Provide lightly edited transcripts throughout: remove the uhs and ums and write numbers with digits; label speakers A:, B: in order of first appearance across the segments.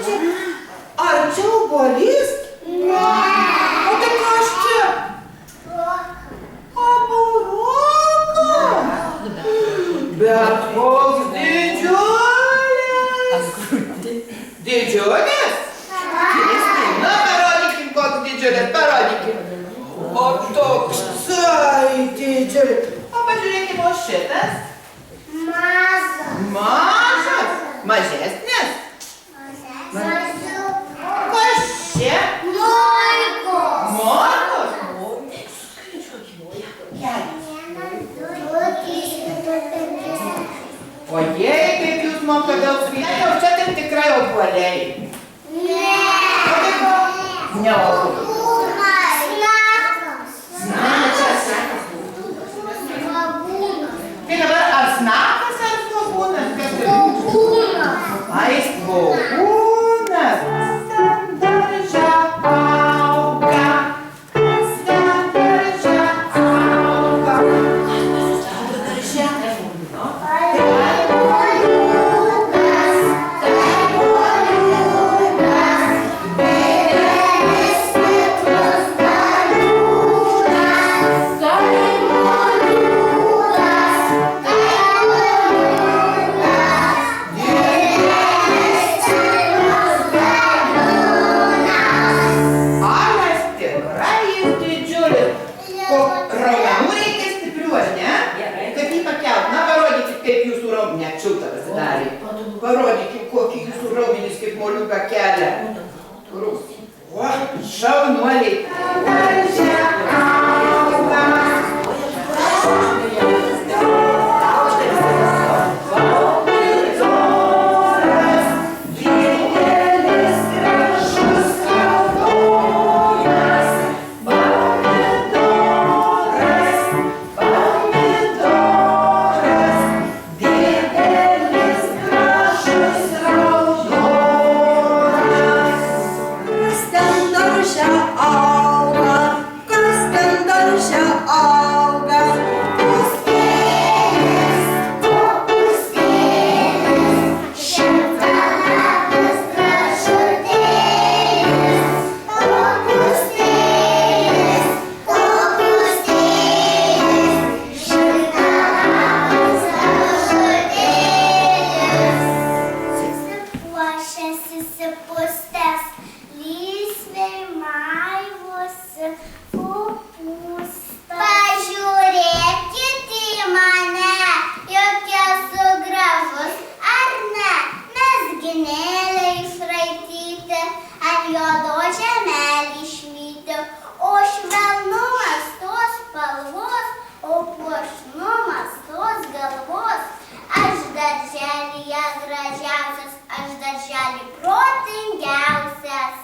A: čia? Ar čia obuolys? Ne. O tai kas čia? Burokas. Bet koks didžiulis. Didžiulis? Na, parodykim, koks didžiulis, parodykim. O toksai didžiulis. O pažiūrėkime, o šitas? Mažas. Mažas? Mažesnis? Mažiukas. Kas čia? Morkos. Morkos? O jei, kaip jūs mokat daug svietę, o čia taip tikrai obuoliai. Ne. O tai ko? Ne obuoliai. Snapas. Tai dabar ar snapas ar svogūnas? Svogūnas. Ai, svogūnas. Darže auga. Kas ten darže auga? Darže. Parodykit, kokį jūsų raumenys kaip moliuką kelia. O, šaunuoliai. Darže auga. Pomidoras, didelis gražus raudonas. Pomidoras, didelis gražus raudonas. Kas ten darže auga? Kas ten darže auga? Kopūstėlis, kopūstėlis, šimtalapis gražutėlis. Kopūstėlis, kopūstėlis, šimtalapis gražutėlis. Susipuošęs, susipustęs, lysvei maivosi kopūstas. Pažiūrėkit į mane, juk esu gražus, ar ne? Mezginėlė išraityti, ant juodos žemelį išvyti, o švelnumas tos spalvos, o puošnumas tos galvos. Aš darželyje gražiausias, aš daržely protingiausias.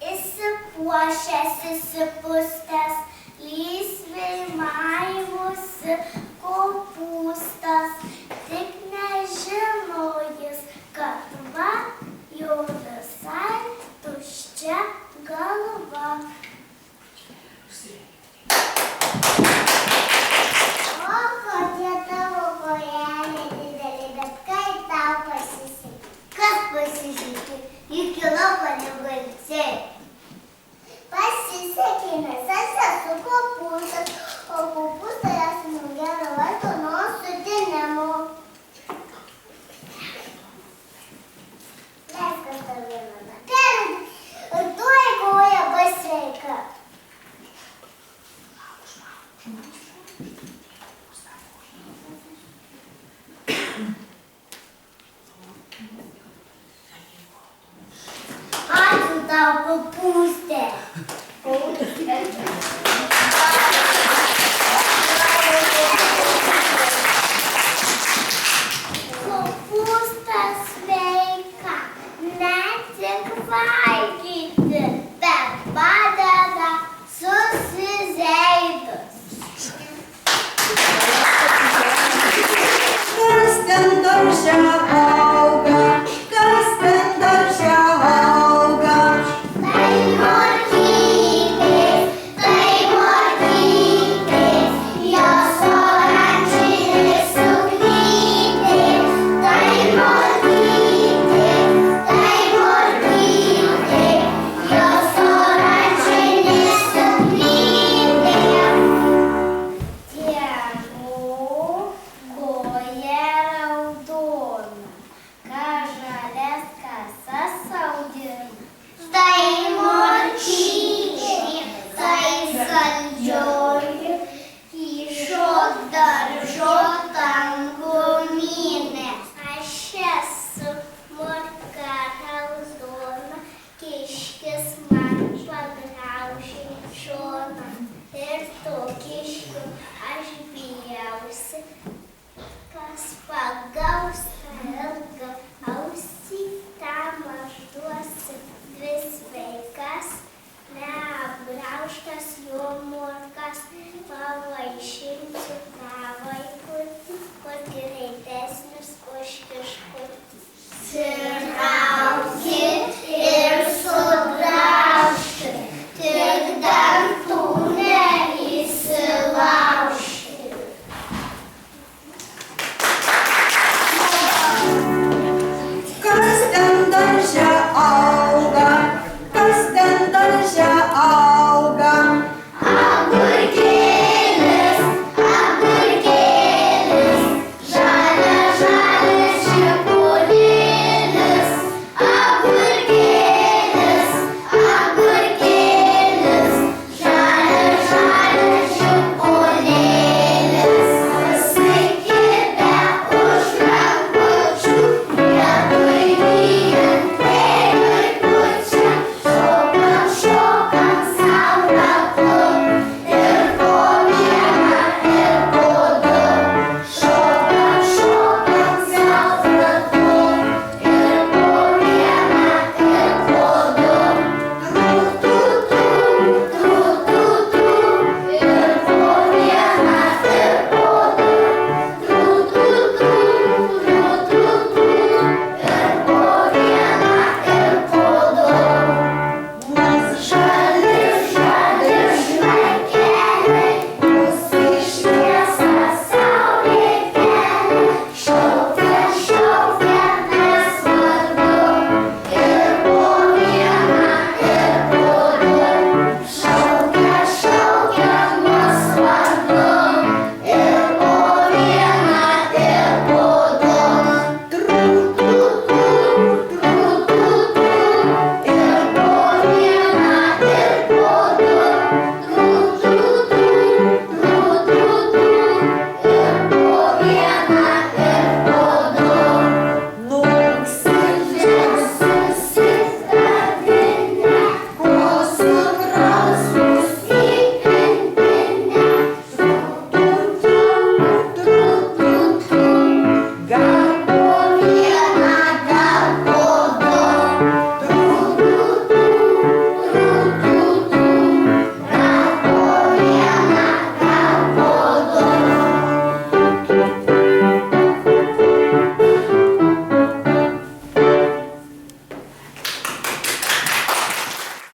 A: Įsipuošęs, įsipustęs, lysvei maivosi kopūstas, tik nežinau.